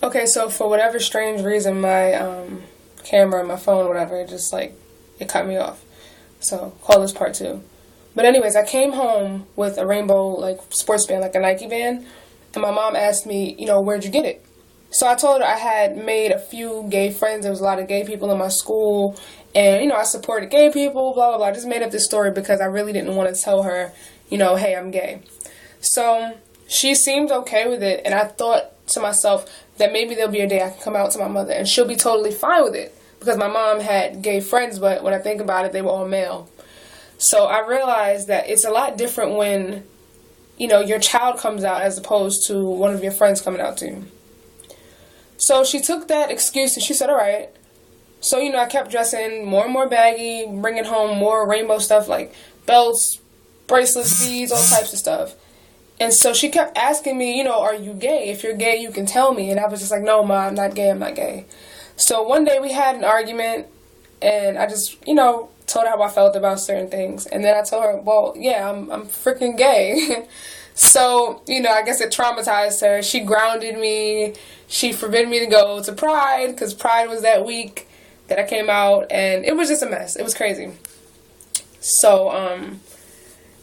Okay, so for whatever strange reason, my camera, my phone, whatever, it just like it cut me off. So call this part two. But anyways, I came home with a rainbow like sports band, like a Nike band, and my mom asked me, where'd you get it? So I told her I had made a few gay friends. There was a lot of gay people in my school, and I supported gay people. Blah blah blah. I just made up this story because I really didn't want to tell her, hey, I'm gay. So she seemed okay with it, and I thought to myself that maybe there'll be a day I can come out to my mother and she'll be totally fine with it because my mom had gay friends, but when I think about it, they were all male. So I realized that it's a lot different when, your child comes out as opposed to one of your friends coming out to you. So she took that excuse and she said, all right. So, I kept dressing more and more baggy, bringing home more rainbow stuff like belts, bracelets, beads, all types of stuff. And so she kept asking me, are you gay? If you're gay, you can tell me. And I was just like, no, Ma, I'm not gay, I'm not gay. So one day we had an argument, and I just, told her how I felt about certain things. And then I told her, well, yeah, I'm freaking gay. So, I guess it traumatized her. She grounded me. She forbid me to go to Pride, because Pride was that week that I came out. And it was just a mess. It was crazy. So,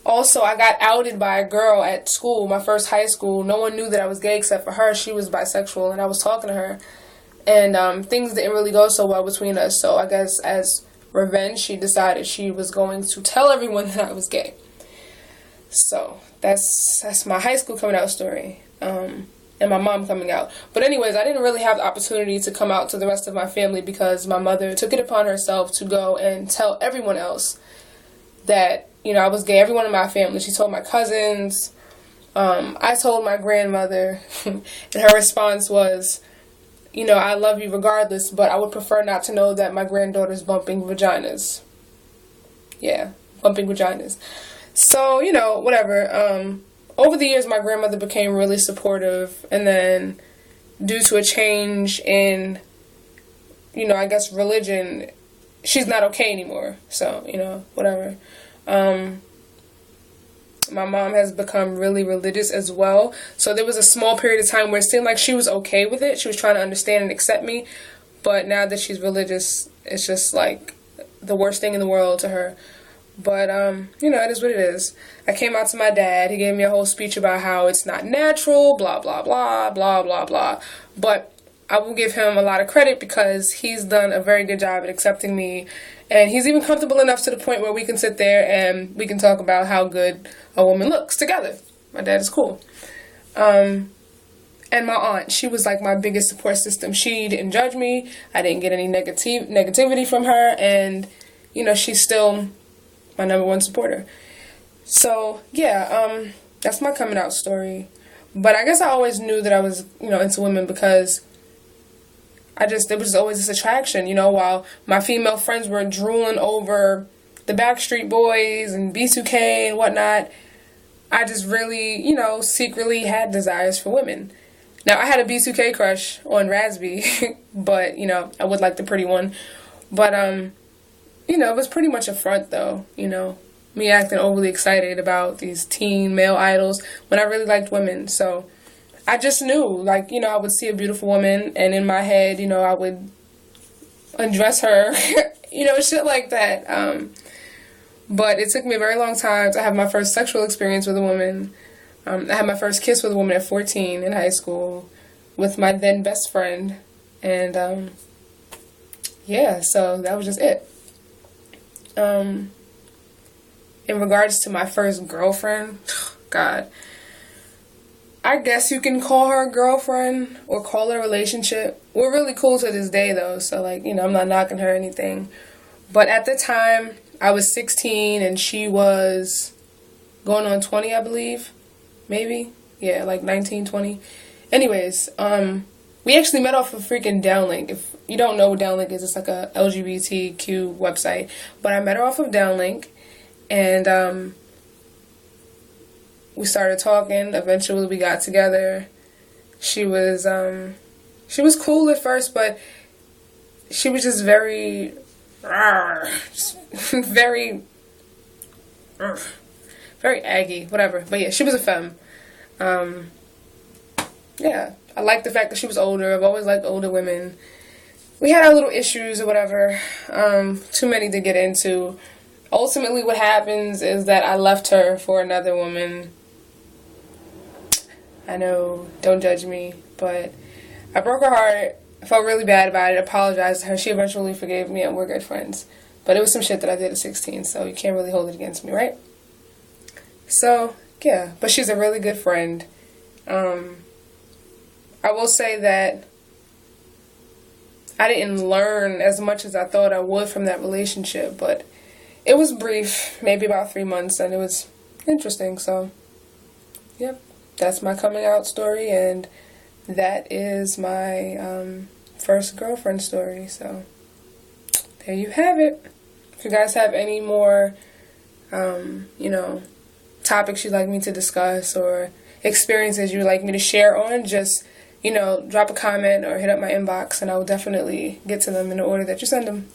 also, I got outed by a girl at school, my first high school. No one knew that I was gay except for her. She was bisexual, and I was talking to her. And things didn't really go so well between us. So I guess as revenge, she decided she was going to tell everyone that I was gay. So that's my high school coming out story. And my mom coming out. But anyways, I didn't really have the opportunity to come out to the rest of my family because my mother took it upon herself to go and tell everyone else that I was gay. Everyone in my family. She told my cousins. I told my grandmother, and her response was, I love you regardless, but I would prefer not to know that my granddaughter's bumping vaginas. Yeah, bumping vaginas. So, whatever. Over the years, my grandmother became really supportive, and then due to a change in, I guess religion, she's not okay anymore. So, whatever. My mom has become really religious as well. So there was a small period of time where it seemed like she was okay with it. She was trying to understand and accept me. But now that she's religious, it's just like the worst thing in the world to her. But, it is what it is. I came out to my dad. He gave me a whole speech about how it's not natural, blah, blah, blah, blah, blah, blah. But I will give him a lot of credit because he's done a very good job at accepting me. And he's even comfortable enough to the point where we can sit there and we can talk about how good a woman looks together. My dad is cool. And my aunt, she was like my biggest support system. She didn't judge me. I didn't get any negativity from her. And, she's still my number one supporter. So, yeah, that's my coming out story. But I guess I always knew that I was, into women because there was always this attraction, while my female friends were drooling over the Backstreet Boys and B2K and whatnot. I just really, secretly had desires for women. Now, I had a B2K crush on Raspy, but, I would like the pretty one. But, it was pretty much a front, though, me acting overly excited about these teen male idols when I really liked women. So I just knew, like, I would see a beautiful woman, and in my head, I would undress her, shit like that. But it took me a very long time to have my first sexual experience with a woman. I had my first kiss with a woman at 14 in high school with my then best friend. And, yeah, so that was just it. In regards to my first girlfriend, God, I guess you can call her a girlfriend or call it a relationship. We're really cool to this day, though, so, like, I'm not knocking her or anything. But at the time, I was 16, and she was going on 20, I believe. Maybe? Yeah, like 19, 20. Anyways, we actually met off of freaking Downlink. If you don't know what Downlink is, it's like a LGBTQ website. But I met her off of Downlink, and, we started talking. Eventually, we got together. She was cool at first, but she was just very, very, very aggy, whatever. But yeah, she was a femme. Yeah, I liked the fact that she was older. I've always liked older women. We had our little issues or whatever. Too many to get into. Ultimately, what happens is that I left her for another woman. I know, don't judge me, but I broke her heart. I felt really bad about it. Apologized to her. She eventually forgave me, and we're good friends. But it was some shit that I did at 16, so you can't really hold it against me, right? So, yeah. But she's a really good friend. I will say that I didn't learn as much as I thought I would from that relationship, but it was brief, maybe about 3 months, and it was interesting. So, yep, that's my coming out story, and that is my first girlfriend story. So, there you have it. If you guys have any more, topics you'd like me to discuss or experiences you'd like me to share on, just, drop a comment or hit up my inbox, and I will definitely get to them in the order that you send them.